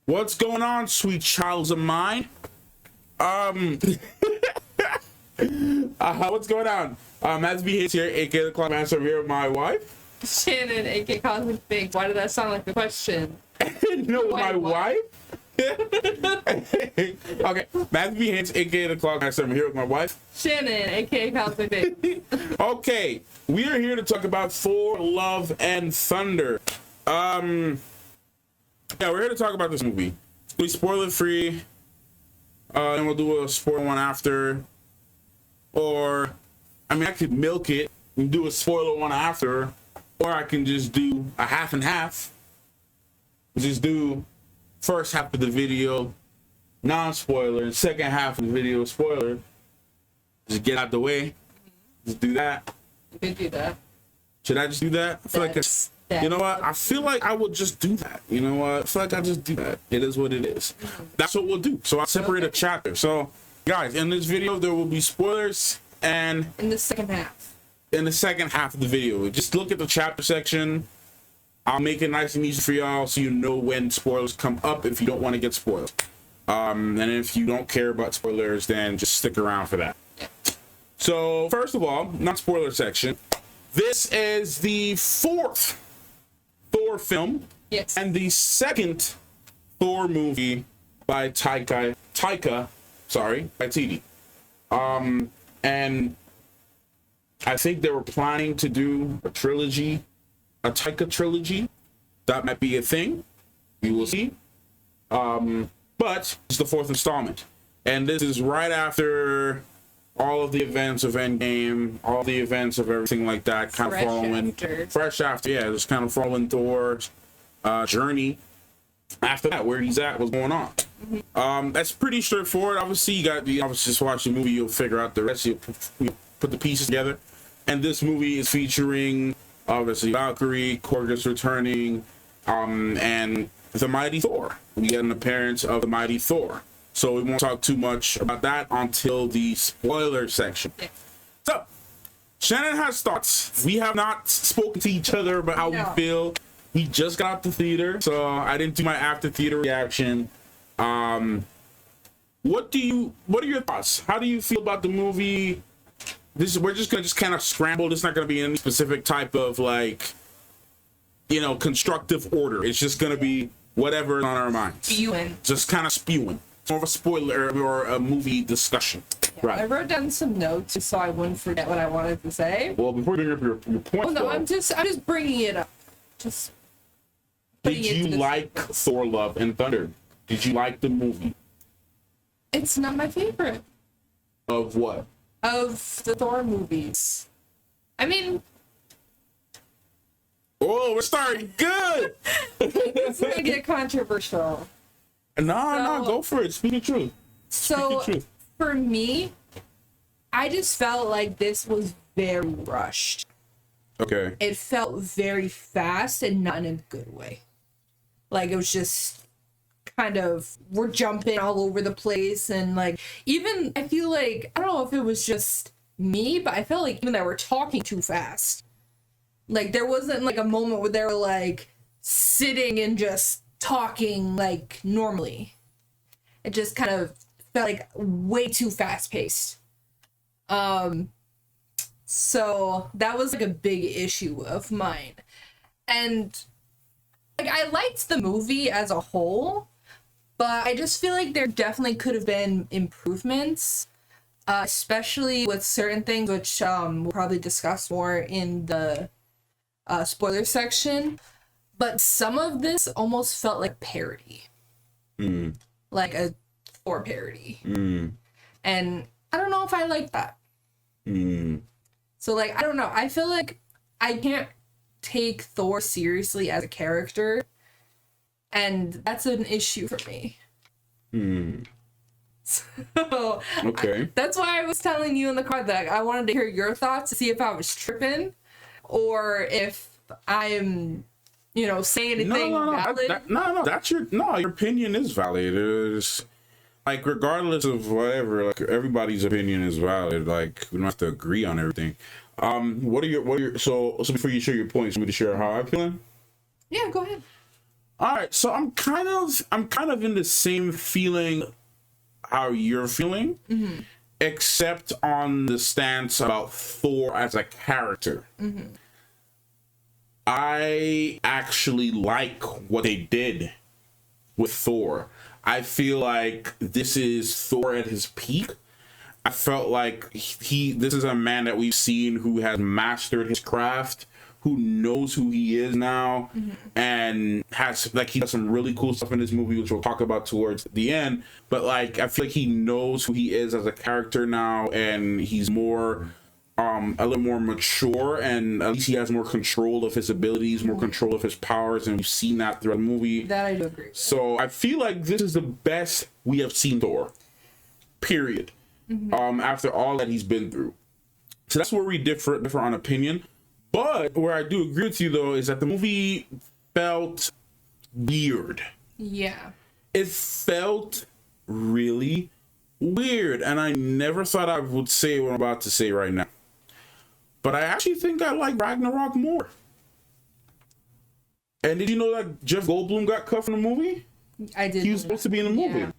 What's going on, sweet childs of mine? What's going on? Mads B Hits here, aka the Clock Master. I'm here with my wife. Shannon, aka Cosmic Big. Why did that sound like a question? No, my wife? Okay, Mads B Hits, aka the Clock Master. I'm here with my wife. Shannon, aka Cosmic Big. Okay, we are here to talk about Thor Love and Thunder. Yeah, we're here to talk about this movie. We spoiler free, and we'll do a spoiler one after. Or, I mean, I could milk it and do a spoiler one after, or I can just do a half and half. Just do first half of the video non-spoiler and second half of the video spoiler. Just get out the way. Just do that. You could do that. Should I just do that? I feel like it's, you know what? I feel like I would just do that. You know what? I feel like I just do that. It is what it is. That's what we'll do. So I'll separate a chapter. So, guys, in this video, there will be spoilers and in the second half. In the second half of the video, just look at the chapter section. I'll make it nice and easy for y'all so you know when spoilers come up if you don't want to get spoiled. And if you don't care about spoilers, then just stick around for that. Yeah. So, first of all, not spoiler section. This is the fourth Thor film. Yes. And the second Thor movie by Taika Waititi. And I think they were planning to do a trilogy, a Taika trilogy. That might be a thing. We will see. But it's the fourth installment. And this is right after all of the events of Endgame, all the events of everything like that, kind of following, fresh after, yeah, just kind of following Thor's journey after that, where he's at, what's going on. That's pretty straightforward. Obviously, you obviously just watch the movie, you'll figure out the rest. You put the pieces together. And this movie is featuring, obviously, Valkyrie, Korg's returning, and the Mighty Thor. We get an appearance of the Mighty Thor. So we won't talk too much about that until the spoiler section. Yeah. So, Shannon has thoughts. We have not spoken to each other about how we feel. We just got out the theater, so I didn't do my after theater reaction. What are your thoughts? How do you feel about the movie? We're just gonna kind of scramble. It's not gonna be any specific type of, like, you know, constructive order. It's just gonna be whatever's on our minds. Spewing. Just kind of spewing. More of a spoiler or a movie discussion. Yeah, right. I wrote down some notes so I wouldn't forget what I wanted to say. Well, before you bring up your point, no, I'm just bringing it up. Just. Did you like Thor Love and Thunder? Did you like the movie? It's not my favorite. Of what? Of the Thor movies. I mean... Oh, we're starting good! It's gonna get controversial. No, go for it. Speak the truth. So, for me, I just felt like this was very rushed. Okay. It felt very fast and not in a good way. Like, it was just kind of, we're jumping all over the place, and, like, even, I feel like, I don't know if it was just me, but I felt like even that we're talking too fast. Like, there wasn't, like, a moment where they were, like, sitting and just talking, like, normally. It just kind of felt like way too fast-paced. So that was, like, a big issue of mine. And, like, I liked the movie as a whole, but I just feel like there definitely could have been improvements, especially with certain things, which we'll probably discuss more in the spoiler section. But some of this almost felt like parody. Like a Thor parody. And I don't know if I like that. So, like, I don't know. I feel like I can't take Thor seriously as a character. And that's an issue for me. So, okay. That's why I was telling you in the car that I wanted to hear your thoughts to see if I was tripping or if I'm, you know, saying anything valid. Your opinion is valid. It's like, regardless of whatever, like, everybody's opinion is valid. Like, we don't have to agree on everything. What are your so before you share your points, want me to share how I'm feeling? Yeah, go ahead. All right, so I'm kind of in the same feeling how you're feeling, except on the stance about Thor as a character. I actually like what they did with Thor. I feel like this is Thor at his peak. I felt like this is a man that we've seen who has mastered his craft, who knows who he is now, and has like he does some really cool stuff in this movie, which we'll talk about towards the end. But like I feel like he knows who he is as a character now, and he's more a little more mature, and at least he has more control of his abilities, more control of his powers, and we've seen that throughout the movie. That I do agree with. So I feel like this is the best we have seen Thor. Period. After all that he's been through. So that's where we differ on opinion. But where I do agree with you though is that the movie felt weird. Yeah. It felt really weird, and I never thought I would say what I'm about to say right now. But I actually think I like Ragnarok more. And did you know that Jeff Goldblum got cut from the movie? I did. He was supposed to be in the movie. Yeah.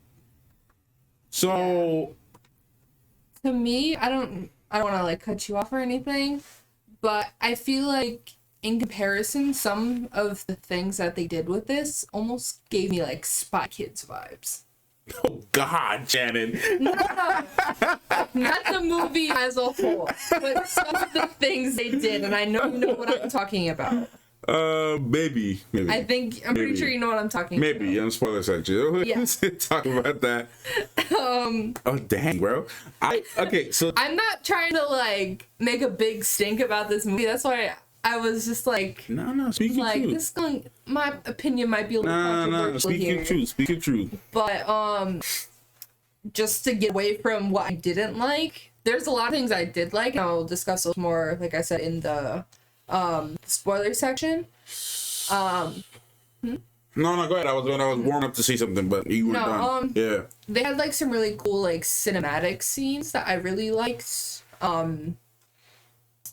So To me, I don't want to like cut you off or anything, but I feel like in comparison, some of the things that they did with this almost gave me like Spy Kids vibes. oh God, Shannon. No, not the movie as a whole, but some of the things they did, and I know you know what I'm talking about. Maybe. I'm pretty sure you know what I'm talking about. Maybe on spoiler section. Yeah. Talk about that. Oh dang, bro. So I'm not trying to like make a big stink about this movie. That's why I was just like, no, speak your like truth. my opinion might be a little controversial here. Speak your truth. But just to get away from what I didn't like, there's a lot of things I did like, and I'll discuss those more, like I said, in the spoiler section. No, go ahead. I was warming up to say something, but you were done. Yeah. They had like some really cool like cinematic scenes that I really liked.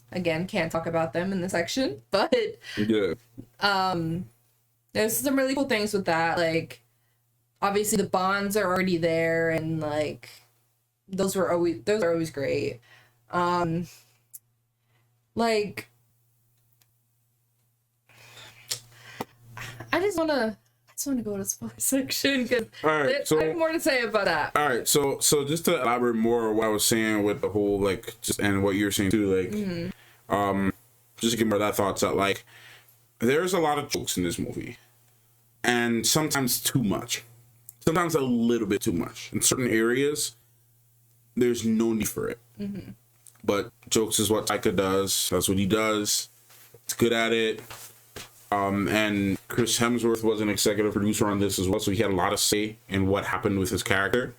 Again, can't talk about them in the section, but Yeah. there's some really cool things with that. Like, obviously the bonds are already there, and like those are always great. Like, I just wanna go to the spoiler section because Alright, I have more to say about that. All right, so just to elaborate more on what I was saying with the whole like just and what you're saying too, like just to give more of that thoughts out, like there's a lot of jokes in this movie, and sometimes too much, sometimes a little bit too much in certain areas. There's no need for it, but jokes is what Taika does. That's what he does. It's good at it. And Chris Hemsworth was an executive producer on this as well, so he had a lot of say in what happened with his character.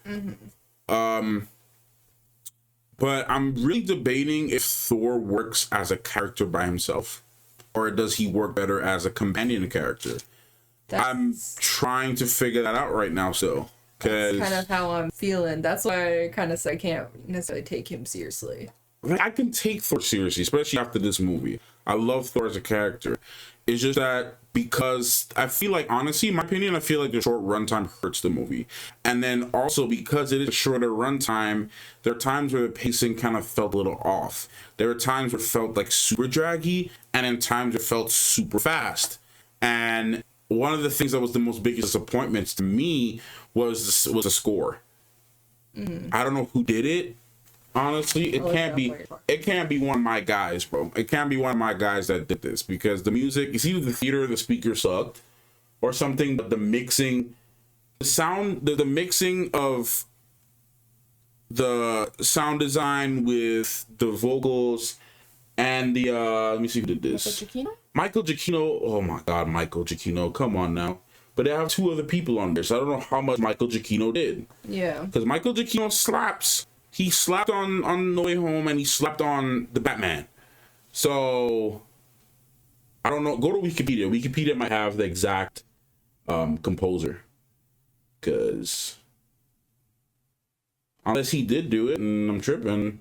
But I'm really debating if Thor works as a character by himself, or does he work better as a companion character? I'm trying to figure that out right now, so. That's kind of how I'm feeling. That's why I kind of said I can't necessarily take him seriously. Like, I can take Thor seriously, especially after this movie. I love Thor as a character. It's just that because I feel like, honestly, in my opinion, I feel like the short runtime hurts the movie. And then also because it is a shorter runtime, there are times where the pacing kind of felt a little off. There were times where it felt like super draggy, and then times it felt super fast. And one of the things that was the most biggest disappointments to me was the score. I don't know who did it. Honestly, it can't be one of my guys, bro. It can't be one of my guys that did this, because the music, it's either the theater or the speaker sucked or something, but the mixing, the sound, the mixing of the sound design with the vocals and the let me see who did this. Michael Giacchino. Oh my God, Michael Giacchino. Come on now. But they have two other people on there, so I don't know how much Michael Giacchino did. Yeah. Because Michael Giacchino slaps. He slapped on No Way Home, and he slapped on the Batman. So I don't know. Go to Wikipedia. Wikipedia might have the exact composer, because unless he did do it, and I'm tripping.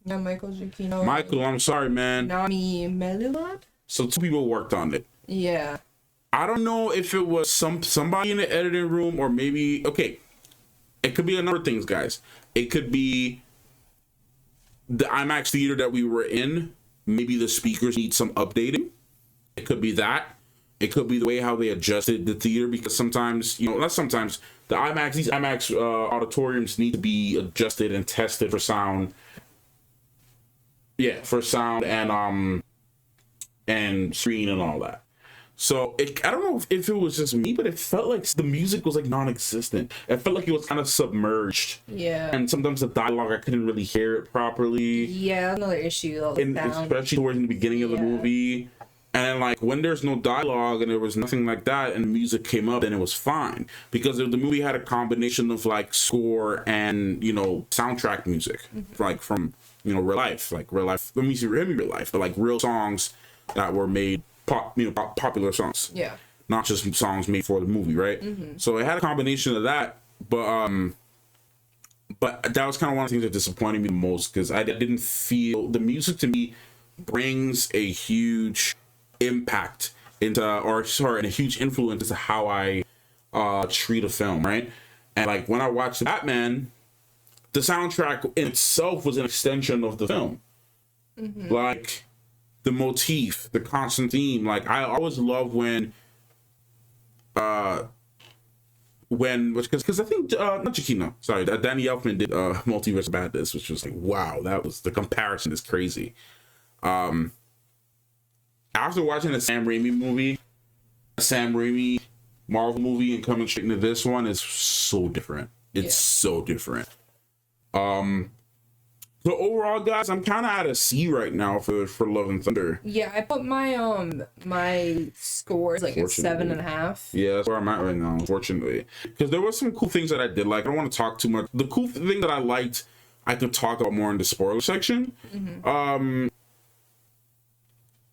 No, Michael Giacchino. Michael, I'm sorry, man. Nami Melilot? So two people worked on it. Yeah. I don't know if it was somebody in the editing room, or maybe, okay, it could be a number of things, guys. It could be the IMAX theater that we were in. Maybe the speakers need some updating. It could be that. It could be the way how they adjusted the theater, because sometimes, not sometimes, these IMAX auditoriums need to be adjusted and tested for sound. Yeah, for sound and screen and all that. So I don't know if it was just me, but it felt like the music was like non-existent. It felt like it was kind of submerged. Yeah. And sometimes the dialogue, I couldn't really hear it properly. Yeah, another issue. Especially towards the beginning of the movie. And like when there's no dialogue and there was nothing like that, and the music came up, then it was fine, because the movie had a combination of like score and soundtrack music, like from real life. Let me see, real life, but like real songs that were made popular songs. Yeah. Not just songs made for the movie, right? So it had a combination of that, but that was kind of one of the things that disappointed me the most, because I didn't feel the music to me brings a huge impact into, and a huge influence into how I treat a film, right? And like when I watched Batman, the soundtrack in itself was an extension of the film. Like the motif, the constant theme. Like I always love when because I think not Chiquino, sorry, Danny Elfman did Multiverse of Madness, which was like, wow, the comparison is crazy. After watching a Sam Raimi Marvel movie, and coming straight into this one is so different. It's so different. So overall, guys, I'm kind of at a C right now for Love and Thunder. Yeah, I put my scores like at 7.5. Yeah, that's where I'm at right now, unfortunately. Because there was some cool things that I did like. I don't want to talk too much. The cool thing that I liked, I could talk about more in the spoiler section.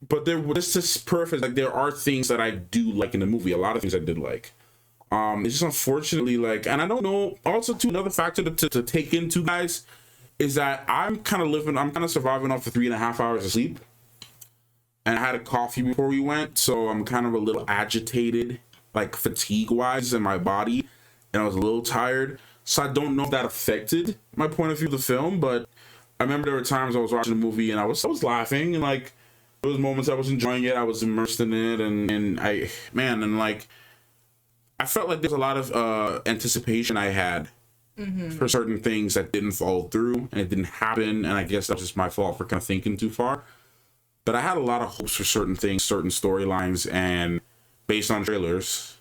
But this is perfect. Like there are things that I do like in the movie. A lot of things I did like. It's just unfortunately like, and I don't know. Also, too, another factor to take into, guys, is that I'm kind of surviving off of 3.5 hours of sleep, and I had a coffee before we went, so I'm kind of a little agitated, like fatigue wise in my body, and I was a little tired. So I don't know if that affected my point of view of the film, but I remember there were times I was watching the movie and I was laughing, and like there was moments I was enjoying it, I was immersed in it, and I felt like there's a lot of anticipation I had for certain things that didn't follow through, and it didn't happen, and I guess that's just my fault for kind of thinking too far. But I had a lot of hopes for certain things, certain storylines, and based on trailers,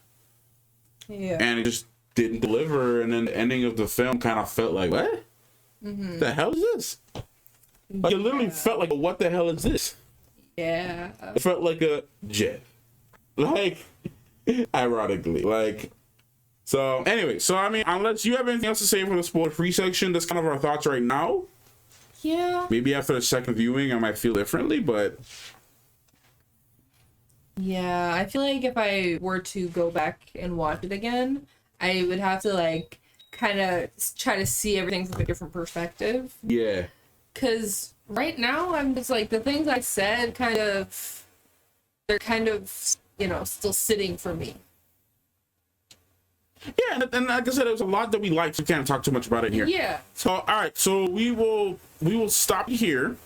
and it just didn't deliver. And then the ending of the film kind of felt like, what the hell is this? Like it literally felt like, what the hell is this? Yeah, it felt like a jet, like ironically, like. So anyway, I mean, unless you have anything else to say for the spoiler-free section, that's kind of our thoughts right now. Yeah. Maybe after a second viewing, I might feel differently, but yeah, I feel like if I were to go back and watch it again, I would have to like kind of try to see everything from a different perspective. Yeah. Because right now, I'm just like, the things I said they're kind of, still sitting for me. Yeah, and like I said, there was a lot that we liked, so we can't talk too much about it here. Yeah. So, all right, so we will stop here.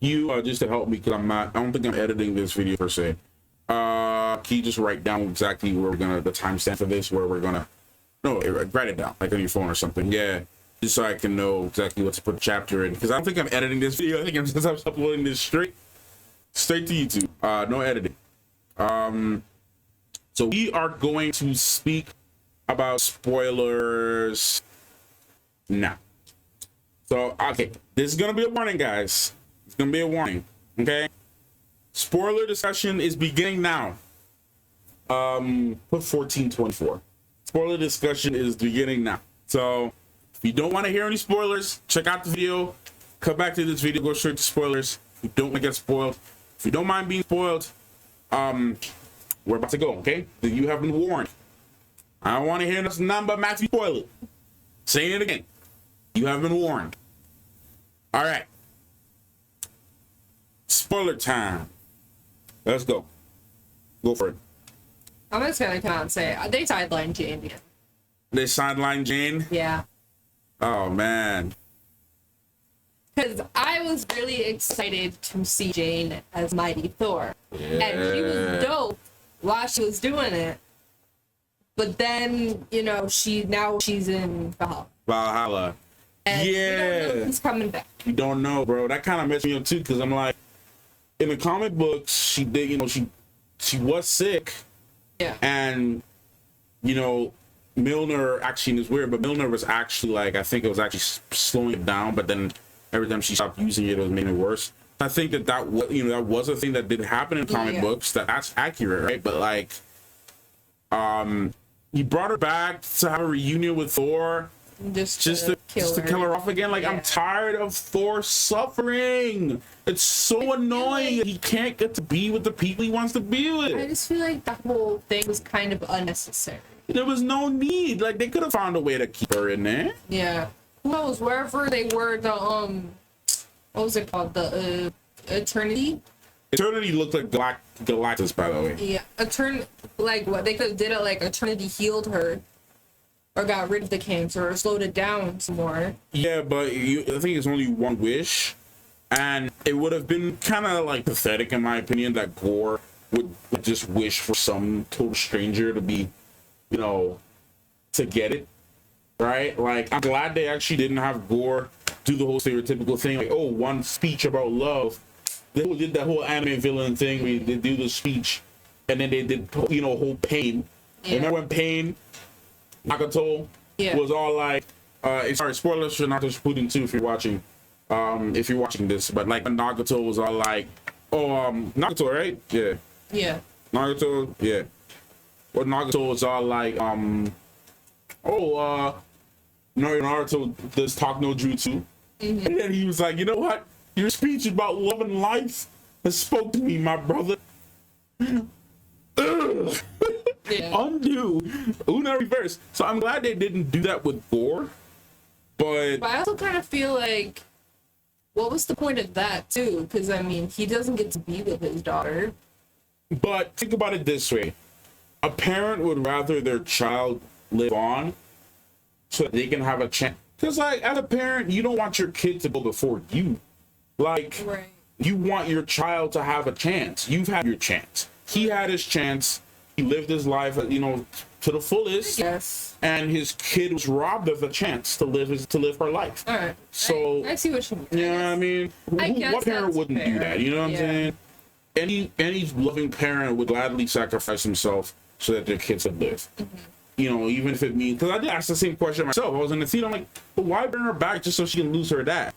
You just to help me, because I don't think I'm editing this video per se. Can you just write down exactly where the timestamp for this, where we're gonna, no, write it down, like on your phone or something. Yeah, just so I can know exactly what to put chapter in, because I don't think I'm editing this video. I think I'm just uploading this straight to YouTube. No editing. So we are going to speak about spoilers now. So, okay, this is going to be a warning, guys. It's going to be a warning, okay? Spoiler discussion is beginning now. Put 1424. Spoiler discussion is beginning now. So, if you don't want to hear any spoilers, check out the video. Come back to this video, go straight to spoilers. If you don't want to get spoiled, if you don't mind being spoiled, we're about to go, okay? You have been warned. I don't want to hear this number Max spoil it. Saying it again. You have been warned. All right. Spoiler time. Let's go. Go for it. I'm just gonna come out and say they sidelined Jane again. They sidelined Jane? Yeah. Oh, man. Because I was really excited to see Jane as Mighty Thor. Yeah. And she was dope while she was doing it. But then, you know, she's in Valhalla. Valhalla. And Yeah. we don't know who's coming back. You don't know, bro. That kind of messed me up, too, because I'm like, in the comic books, she did, you know, she was sick. Yeah. And, you know, Milner, actually, it's weird, but Milner was actually like, I think it was actually slowing it down, but then every time she stopped using it, it was making it worse. I think that was, you know, that was a thing that did happen in comic books. That's accurate, right? But like, he brought her back to have a reunion with Thor, just to kill her off again. Like, I'm tired of Thor suffering. It's so annoying. He can't get to be with the people he wants to be with. I just feel like that whole thing was kind of unnecessary. There was no need. Like, they could have found a way to keep her in there. Yeah. Who knows? Wherever they were, the what was it called? The Eternity. Eternity looked like Galactus, by the way. Yeah, like what they could have did it like Eternity healed her, or got rid of the cancer, or slowed it down some more. Yeah, but I think it's only one wish, and it would have been kind of like pathetic, in my opinion, that Gore would just wish for some total stranger to be, you know, to get it, right? Like, I'm glad they actually didn't have Gore do the whole stereotypical thing, like, oh, one speech about love. They did that whole anime villain thing where they do the speech, and then they did, you know, whole Pain. Yeah. Remember when Pain, Nagato, was all like, sorry, spoilers for Naruto Shippuden too if you're watching this, but like when Nagato was all like, oh, Nagato, right? Yeah. Yeah. Nagato, yeah. Well, Nagato was all like, Naruto does talk no jutsu. Mm-hmm. And then he was like, you know what? Your speech about love and life has spoke to me, my brother. Ugh. Yeah. Undo. Una reverse. So I'm glad they didn't do that with Gore. But I also kind of feel like, what was the point of that too? Because I mean, he doesn't get to be with his daughter. But think about it this way. A parent would rather their child live on so that they can have a chance. Because like, as a parent, you don't want your kid to go before you. Like, right. You want your child to have a chance. You've had your chance. He had his chance. He lived his life, you know, to the fullest. Yes. And his kid was robbed of a chance to live her life. All right. So I see what you mean. Yeah, I mean, what parent wouldn't do that? You know what I'm saying? Any loving parent would gladly sacrifice himself so that their kids would live. Mm-hmm. You know, even if it means, because I did ask the same question myself. I was in the theater, I'm like, but why bring her back just so she can lose her dad?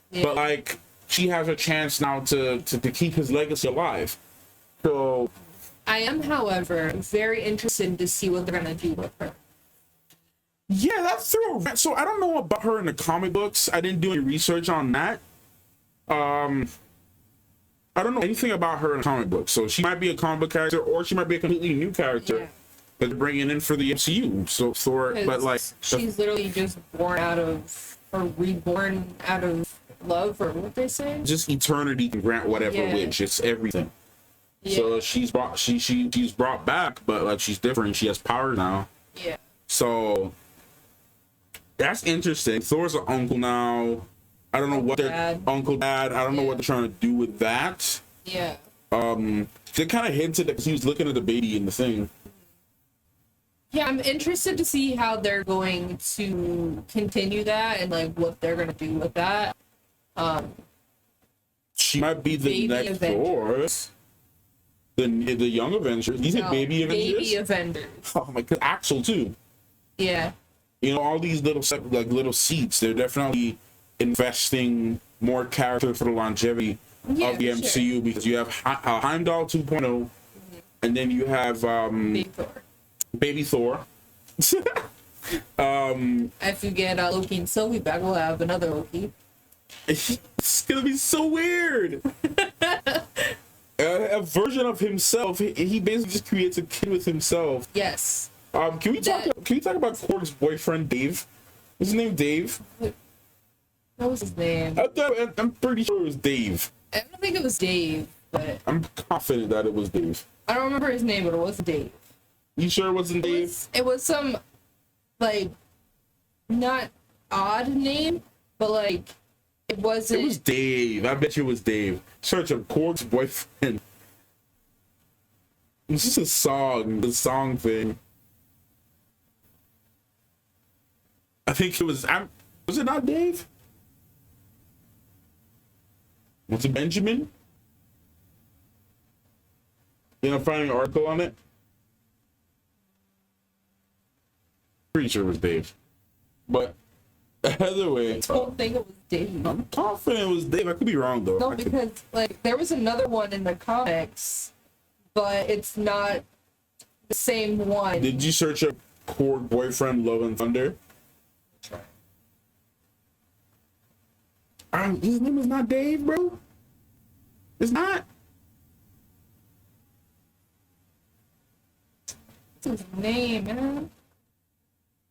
Yeah. But like, she has a chance now to keep his legacy alive. So I am, however, very interested to see what they're gonna do with her. Yeah, that's true. So I don't know about her in the comic books. I didn't do any research on that. I don't know anything about her in the comic books. So she might be a comic book character, or she might be a completely new character that they're bringing in for the MCU. So Thor, but like she's literally just reborn out of love, or what they say. Just eternity can grant whatever wish. It's everything. Yeah. So she's brought back, but like she's different. She has power now. Yeah. So that's interesting. Thor's an uncle now. I don't know what their uncle dad. I don't know what they're trying to do with that. Yeah. They kind of hinted that he was looking at the baby in the thing. Yeah, I'm interested to see how they're going to continue that and like what they're gonna do with that. She might be the next Thor. The young Avengers. These are baby Avengers. Baby Avengers. Oh my god, Axel too. Yeah. You know, all these little seeds. They're definitely investing more character for the longevity of the MCU because you have Heimdall 2.0, and then you have Baby Thor. If you get Loki and Sylvie back, we'll have another Loki. It's gonna be so weird. A version of himself. He basically just creates a kid with himself. Yes. Can we talk about Korg's boyfriend Dave? Is his name Dave? What was his name? I'm pretty sure it was Dave. I don't think it was Dave, but I'm confident that it was Dave. I don't remember his name, but it wasn't Dave. You sure it wasn't Dave? It was some, like, not odd name, but, like, it wasn't. It was Dave. I bet you it was Dave. Search of Korg's boyfriend. It's just a song, the song thing. I think it was. Was it not Dave? Was it Benjamin? You know, finding an article on it. Pretty sure it was Dave, but either way, I don't think it was Dave. I'm confident it was Dave. I could be wrong though. No, because like there was another one in the comics, but it's not the same one. Did you search up Korg boyfriend Love and Thunder? His name is not Dave, bro. It's not. What's his name, man?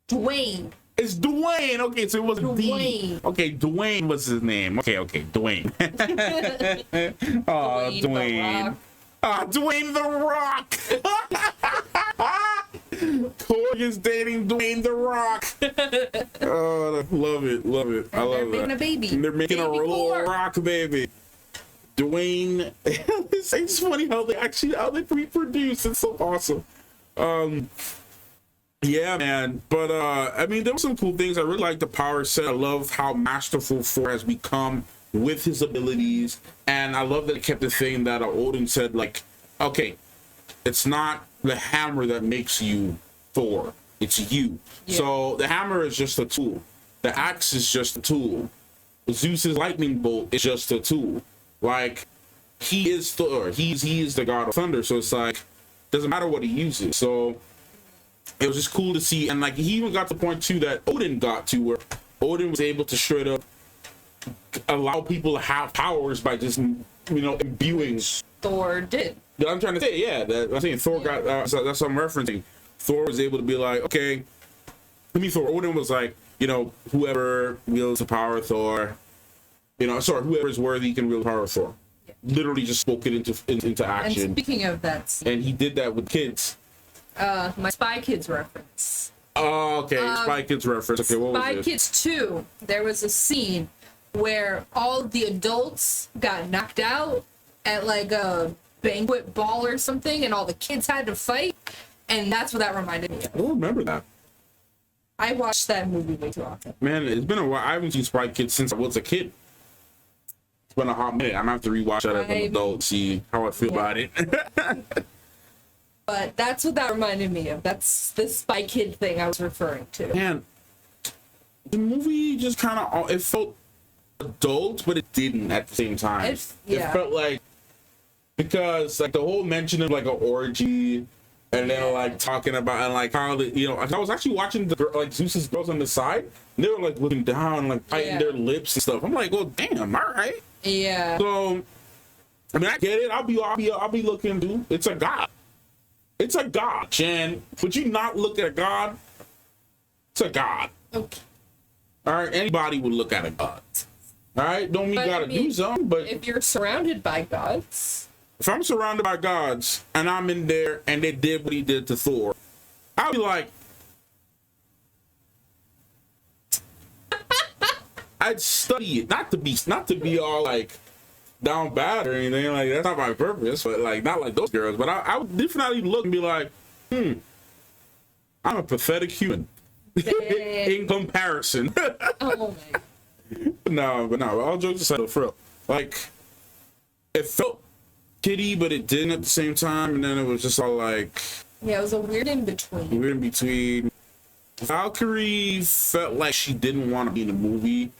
Dwayne. It's Dwayne. Okay, so it was Dwayne. Okay, Dwayne was his name. Okay, Dwayne. Oh, Dwayne. Ah, Dwayne the Rock. Korg is dating Dwayne the Rock. Oh, love it. I love that. They're making a baby. They're making baby a little Thor. rock baby. Dwayne. It's funny how they reproduce. It's so awesome. Yeah, man. But I mean, there were some cool things. I really like the power set. I love how masterful Thor has become with his abilities, and I love that it kept the thing that Odin said, like, okay, it's not the hammer that makes you Thor, it's you. Yeah. So the hammer is just a tool. The axe is just a tool. Zeus's lightning bolt is just a tool. Like, he is Thor. He is the god of thunder. So it's like, doesn't matter what he uses. So it was just cool to see. And like, he even got to the point too that Odin got to, where Odin was able to straight up allow people to have powers by just, you know, imbuing. Thor did. I'm trying to say, yeah, I'm saying Thor got, that's what I'm referencing. Thor was able to be like, okay, Odin was like, you know, whoever wields the power of Thor, you know, sorry, whoever is worthy can wield the power of Thor. Yeah. Literally just spoke it into action. And speaking of that scene, and he did that with kids. My Spy Kids reference. Oh, okay, Spy Kids reference. Okay, what was it? Spy Kids 2, there was a scene where all the adults got knocked out at like a banquet ball or something, and all the kids had to fight, and that's what that reminded me of. I don't remember that. I watched that movie way too often. Man, it's been a while. I haven't seen Spy Kids since I was a kid. It's been a hot minute. I'm gonna have to rewatch that as an adult, see how I feel about it. But that's what that reminded me of. That's the Spy Kid thing I was referring to. Man, the movie just kind of, it felt adult, but it didn't at the same time. It felt like, because like the whole mention of like an orgy, and then like talking about, and like how the, you know, I was actually watching the like Zeus's girls on the side, and they were like looking down, like biting their lips and stuff. I'm like, well, damn, all right. Yeah. So, I mean, I get it. I'll be looking, dude. It's a god. It's a god, Jen. Would you not look at a god? It's a god. Okay. All right, anybody would look at a god. All right, don't mean you gotta do something, but if you're surrounded by gods. If I'm surrounded by gods and I'm in there and they did what he did to Thor, I'll be like, I'd study it, not to be all like down bad or anything. Like, that's not my purpose, but like not like those girls. But I would definitely look and be like, I'm a pathetic human in comparison. Oh my. No, all jokes aside, for real, like, it felt kiddie, but it didn't at the same time, and then it was just all like, yeah, it was a weird in between. Valkyrie felt like she didn't want to be in the movie,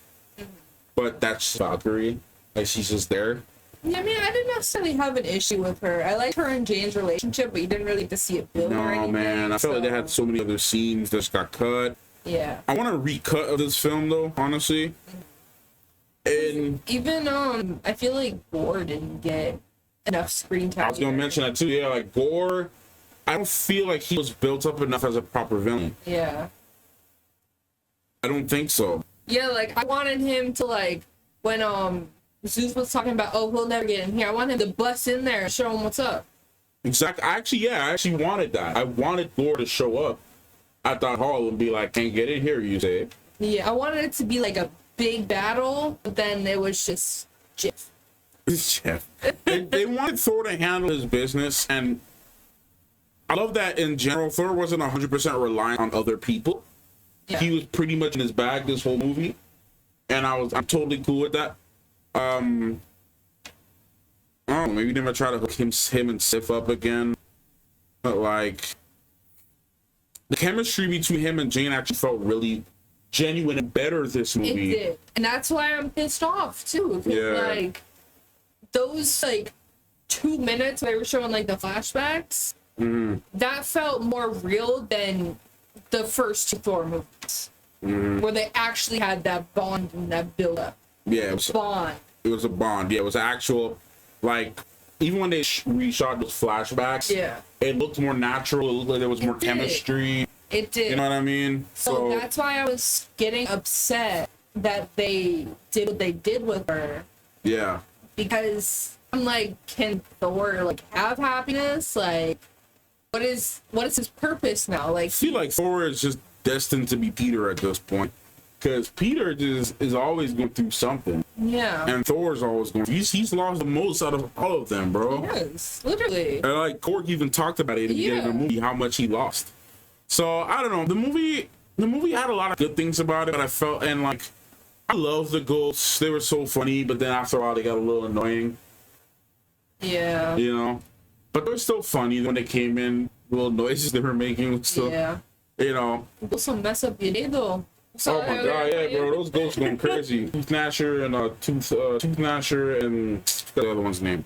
but that's Valkyrie, like she's just there. Yeah, I mean, I didn't necessarily have an issue with her. I liked her and Jane's relationship, but you didn't really get to see it build or anything. No, man, I felt like they had so many other scenes that just got cut. Yeah. I want a recut of this film though, honestly. And even I feel like Gore didn't get enough screen time. I was gonna mention that too. Yeah, like Gore, I don't feel like he was built up enough as a proper villain. Yeah. I don't think so. Yeah, like I wanted him to, like, when Zeus was talking about, oh, he'll never get in here, I want him to bust in there and show him what's up. Exactly. I actually wanted that. I wanted Thor to show up at that hall and be like, "Can't get in here," you say. Yeah, I wanted it to be like a big battle, but then it was just Jeff. Jeff. They wanted Thor to handle his business, and I love that in general. Thor wasn't 100% reliant on other people. Yeah. He was pretty much in his bag this whole movie, and I'm totally cool with that. I don't know, maybe they might try to hook him and Sif up again, but like the chemistry between him and Jane actually felt really genuine and better this movie. It did, and that's why I'm pissed off too. Yeah. Like those like 2 minutes they were showing like the flashbacks, that felt more real than the first two Thor movies, where they actually had that bond and that build up. Yeah, Bond. it was a bond. Yeah, it was actual, like, even when they reshot those flashbacks, Yeah. it looked more natural. It looked like there was more did. chemistry. It did. You know what I mean? So that's why I was getting upset that they did what they did with her, yeah, because I'm like, can Thor like have happiness? Like, what is his purpose now? Like, I feel like Thor is just destined to be Peter at this point, because Peter is always going through something, yeah, and Thor's always going. He's lost the most out of all of them, bro. yes, literally. And like Korg even talked about it in the beginning of the movie, how much he lost. So I don't know. The movie had a lot of good things about it, but I felt, and like, I love the ghosts. They were so funny, but then after a while they got a little annoying. Yeah. You know, but they were still funny when they came in. Little noises they were making was still, Yeah. you know. Also mess up your day though. Oh my god, yeah, bro, those ghosts going crazy. Tooth Gnasher and Tooth Gnasher and what's the other one's name?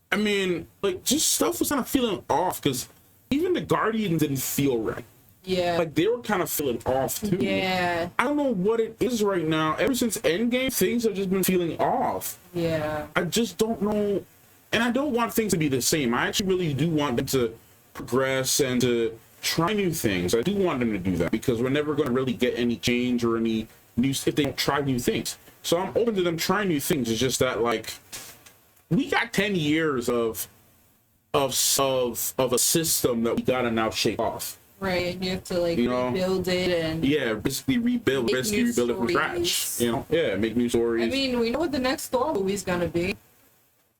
I mean, like, just stuff was kind of feeling off, because even the Guardians didn't feel right. Yeah. Like, they were kind of feeling off too. Yeah. I don't know what it is right now. Ever since Endgame, things have just been feeling off. Yeah. I just don't know. And I don't want things to be the same. I actually really do want them to progress and to try new things. I do want them to do that, because we're never going to really get any change or any new if they don't try new things. So I'm open to them trying new things. It's just that, like, we got 10 years of a system that we gotta now shake off. Right, and you have to like, you know, rebuild it and basically rebuild it from scratch. You know, make new stories. I mean, we know what the next Thor movie's gonna be.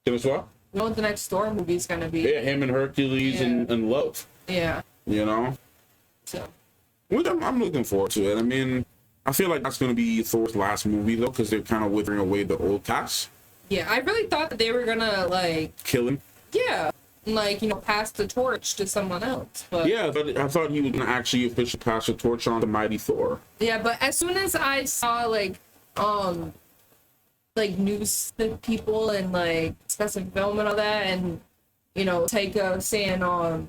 Guess what? We know what the next Thor movie's gonna be. Yeah, him and Hercules and Love. Yeah. You know. So. I'm looking forward to it. I mean, I feel like that's gonna be Thor's last movie though, because they're kind of withering away the old cast. Yeah, I really thought that they were gonna like kill him. Yeah. Like, you know, pass the torch to someone else. But yeah, but I thought he was gonna actually officially pass the torch on to Mighty Thor. Yeah, but as soon as I saw like news people and like specific film and all that, and you know, Taika saying oh,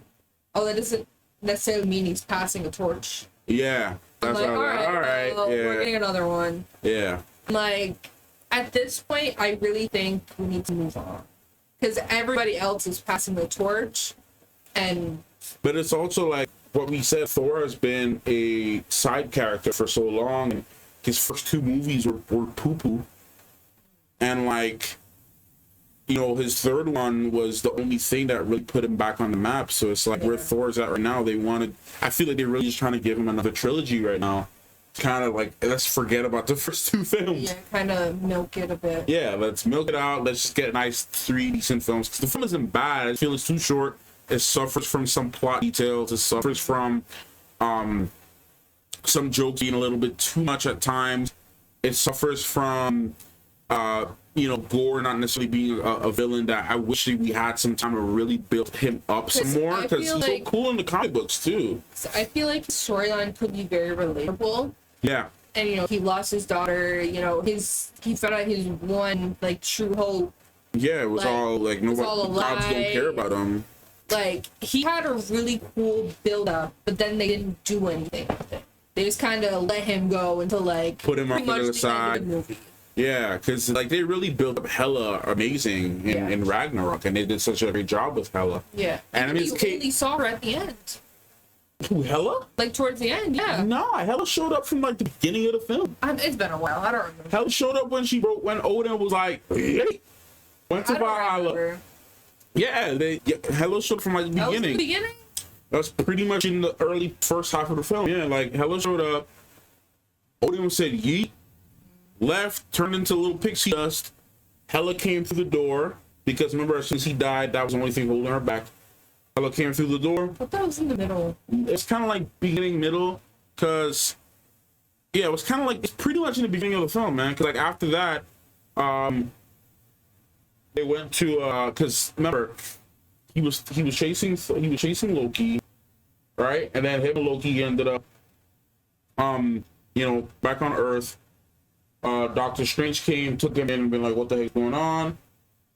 that doesn't necessarily mean he's passing a torch. Yeah. I'm That's like, all right, well, yeah. we're getting another one. Yeah. Like, at this point, I really think we need to move on, because everybody else is passing the torch, and. But it's also like what we said. Thor has been a side character for so long. His first two movies were poo poo, and like, you know, his third one was the only thing that really put him back on the map. So it's like where Thor's at right now. I feel like they're really just trying to give him another trilogy right now. Kind of like, let's forget about the first two films. Yeah, kind of milk it a bit. Yeah, let's milk it out. Let's just get nice 3 decent films. Because the film isn't bad. I feel it's too short. It suffers from some plot details. It suffers from some jokes being a little bit too much at times. It suffers from Gore not necessarily being a villain that I wish that we had some time to really build him up some more, because he's so cool in the comic books too. I feel like his storyline could be very relatable. Yeah. And, you know, he lost his daughter, you know, he found out his one, like, true hope. Yeah, it was all, like, nobody, the gods don't care about him. Like, he had a really cool build-up, but then they didn't do anything with it. They just kind of let him go until, like, put him off to the side. Yeah, because, like, they really built up Hela amazing in Ragnarok, and they did such a great job with Hela. Yeah. And I mean, you only saw her at the end. Who, Hela? Like, towards the end, yeah. No, Hela showed up from, like, the beginning of the film. It's been a while. I don't remember. Hela showed up when Odin was like, hey. Went to I don't Valhalla. remember. Hela showed up from like the That was beginning. the beginning? That's pretty much in the early first half of the film. Yeah, like Hela showed up. Odin said yeet, left, turned into little pixie dust. Hela came through the door because remember, since he died, that was the only thing holding her back. Hela came through the door. I thought that was in the middle. It's kind of like beginning, middle, because yeah, it was kind of like it's pretty much in the beginning of the film, man. Because like after that, they went to because remember he was chasing Loki, right? And then him and Loki ended up back on Earth. Doctor Strange came, took him in, and been like, "What the heck's going on?"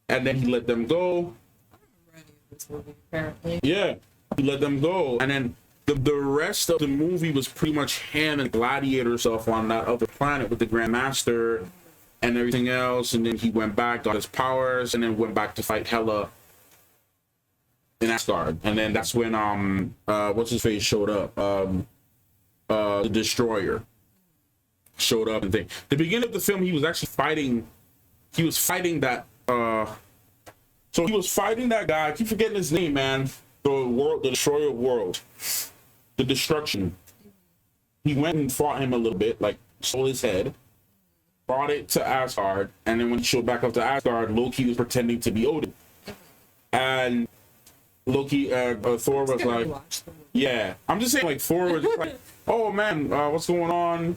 And then he let them go. This movie, apparently. Yeah, he let them go, and then the rest of the movie was pretty much him and Gladiator stuff on that other planet with the Grandmaster and everything else. And then he went back, got his powers, and then went back to fight Hela in Asgard. And then that's when what's his face showed up, the Destroyer showed up and thing. The beginning of the film, he was actually fighting. He was fighting that. So he was fighting that guy. I keep forgetting his name, man. The Destroyer of World, the Destruction. He went and fought him a little bit, like stole his head, brought it to Asgard, and then when he showed back up to Asgard, Loki was pretending to be Odin, and Loki, Thor was like, "Yeah." I'm just saying, like Thor was just like, "Oh man, what's going on?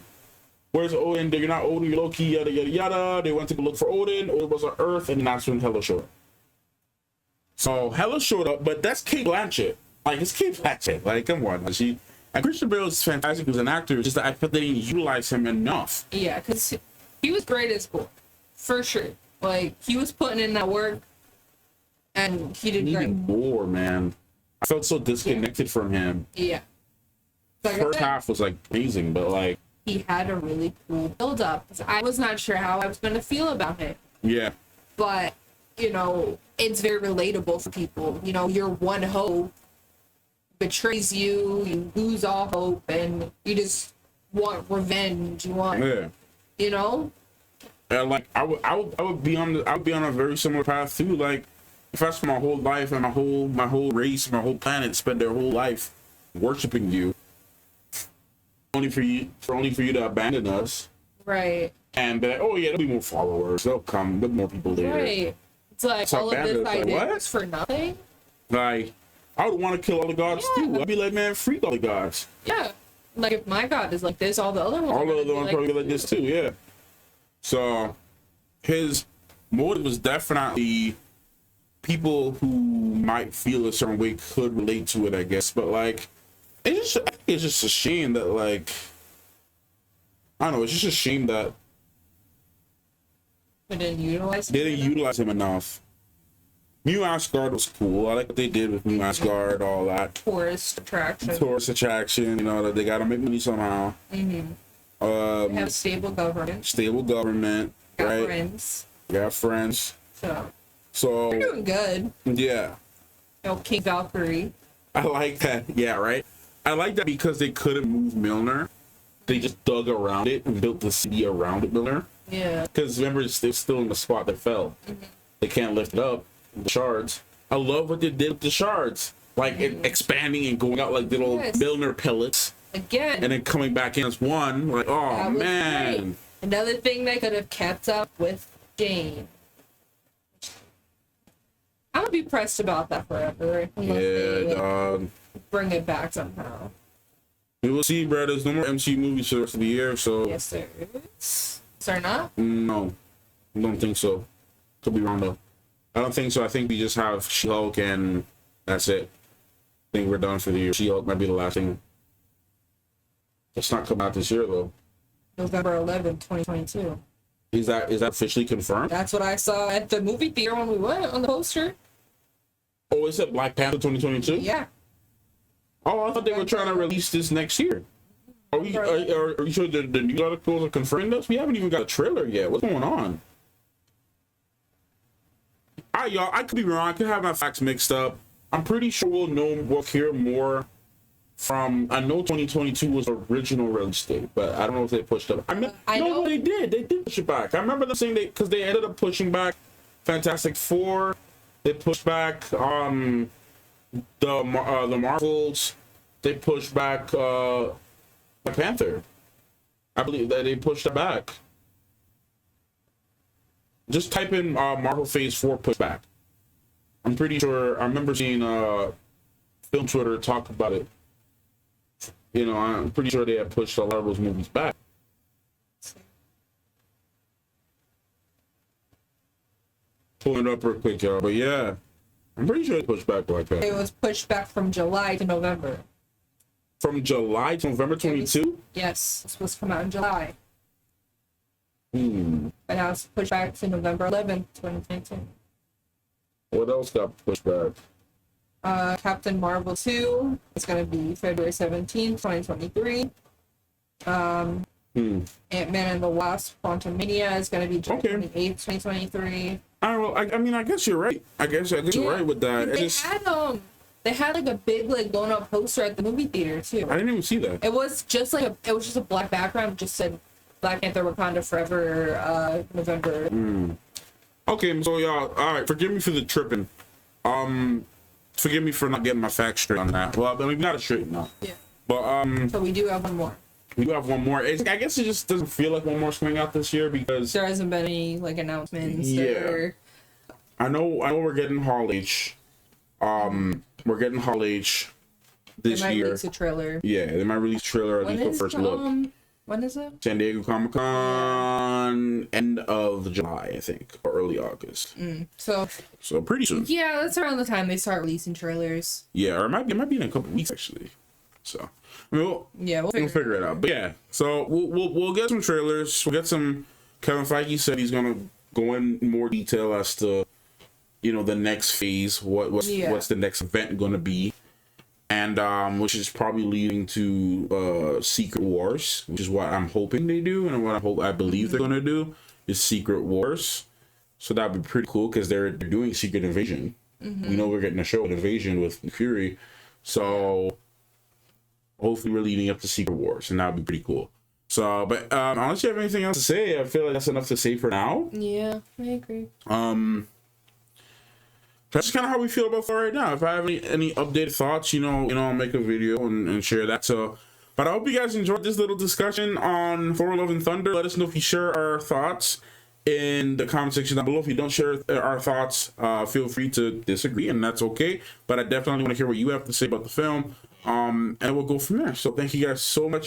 Where's Odin? You're not Odin, you're Loki, yada yada yada." They went to go look for Odin. Odin was on Earth, and that's when Hela showed up. So Hela showed up, but that's Kate Blanchett. Like it's Kate Blanchett. Like come on, and Christian Bale is fantastic as an actor. Just that I felt they didn't utilize him enough. Yeah, because he was great as Thor, for sure. Like he was putting in that work, and he did great. Even more, man. I felt so disconnected from him. Yeah. Like First half was like amazing, but like he had a really cool build up. I was not sure how I was going to feel about it. Yeah. But it's very relatable for people. Your one hope betrays you, you lose all hope, and you just want revenge. You want, And like I would be on a very similar path too. Like if I spent my whole life and my whole race, my whole planet spent their whole life worshiping you, only for you to abandon us, right? And be like, oh yeah, there'll be more followers. They'll come. There'll be more people there. Right. It's like all of this I did was for nothing. Like, I would want to kill all the gods too. I'd be like, man, freak all the gods. Yeah. Like if my god is like this, all the other ones. All the other ones probably like this too. Yeah. So, his motive was definitely people who might feel a certain way could relate to it, I guess. But like, it's just a shame that like, I don't know. It's just a shame that they didn't utilize him enough. New Asgard was cool. I like what they did with New Asgard, all that. Tourist attraction, that they gotta make money somehow. Mm-hmm. They have stable government. Got right? friends. Got friends. So they're doing good. Yeah. King Valkyrie. I like that. Yeah, right? I like that because they couldn't move Mjolnir. They just dug around it and built the city around it, Mjolnir. Yeah. Because remember, they're still in the spot that fell. Mm-hmm. They can't lift it up. The shards. I love what they did with the shards. Like expanding and going out like little Mjolnir pellets. Again. And then coming back in as one. Like, oh, man. Great. Another thing they could have kept up with Jane. I'm going to be pressed about that forever. Yeah, dog. Bring it back somehow. We will see, bro. There's no more MCU movies for the rest of the year, so... Yes, there is. Is there not? No. I don't think so. Could be wrong, though. I don't think so. I think we just have She-Hulk, and that's it. I think we're done for the year. She-Hulk might be the last thing. It's not coming out this year, though. November 11th, 2022. Is that officially confirmed? That's what I saw at the movie theater when we went on the poster. Oh, is it Black Panther 2022? Yeah. Oh, I thought they were trying to release this next year. Are you sure the news articles are confirming this? We haven't even got a trailer yet. What's going on? All right, y'all. I could be wrong. I could have my facts mixed up. I'm pretty sure we'll hear more from. I know 2022 was the original release date, but I don't know if they pushed up. I know they did. They did push it back. I remember them saying because they ended up pushing back Fantastic Four. They pushed back the Marvels. They pushed back Black Panther. I believe that they pushed it back. Just type in Marvel Phase 4 pushback. I'm pretty sure. I remember seeing film Twitter talk about it. You know, I'm pretty sure they had pushed a lot of those movies back. Pulling it up real quick, y'all. But yeah, I'm pretty sure they pushed back Black Panther. It was pushed back from July to November. From July to November 22? Yes, it's supposed to come out in July. Hmm. But now it's pushed back to November 11th, 2022. What else got pushed back? Captain Marvel 2 is going to be February 17th, 2023. Ant-Man and the Wasp Quantumania is going to be June 28th, 2023. I mean, I guess you're right. I guess you're right with that. They had like a big like blown up poster at the movie theater too. I didn't even see that. It was just a black background, just said Black Panther Wakanda Forever, November. Okay, so y'all, all right, forgive me for the tripping. Forgive me for not getting my facts straight on that. Well, I mean, we got it straight now. Yeah. But so we do have one more. We do have one more. I guess it just doesn't feel like one more is coming out this year because there hasn't been any like announcements. Yeah. I know we're getting Hall H. We're getting Hall H this year. They might release a trailer. Yeah, they might release a trailer at least the first look. When is it? San Diego Comic-Con, end of July, I think, or early August. So pretty soon. Yeah, that's around the time they start releasing trailers. Yeah, or it might be in a couple weeks actually. So I mean, we'll figure it out. But yeah, so we'll get some trailers. We'll get some. Kevin Feige said he's gonna go in more detail as to, you know, the next phase. What's the next event gonna be? And which is probably leading to Secret Wars, which is what I'm hoping they do, and what I believe they're gonna do is Secret Wars. So that'd be pretty cool because they're doing Secret Invasion. We know we're getting a show with Invasion with Fury, so hopefully we're leading up to Secret Wars, and that'd be pretty cool. So, but unless you have anything else to say, I feel like that's enough to say for now. Yeah, I agree. That's kind of how we feel about Thor right now. If I have any updated thoughts, I'll make a video and share that. So, but I hope you guys enjoyed this little discussion on Thor Love and Thunder. Let us know if you share our thoughts in the comment section down below. If you don't share our thoughts, feel free to disagree, and that's okay. But I definitely want to hear what you have to say about the film. And we'll go from there. So thank you guys so much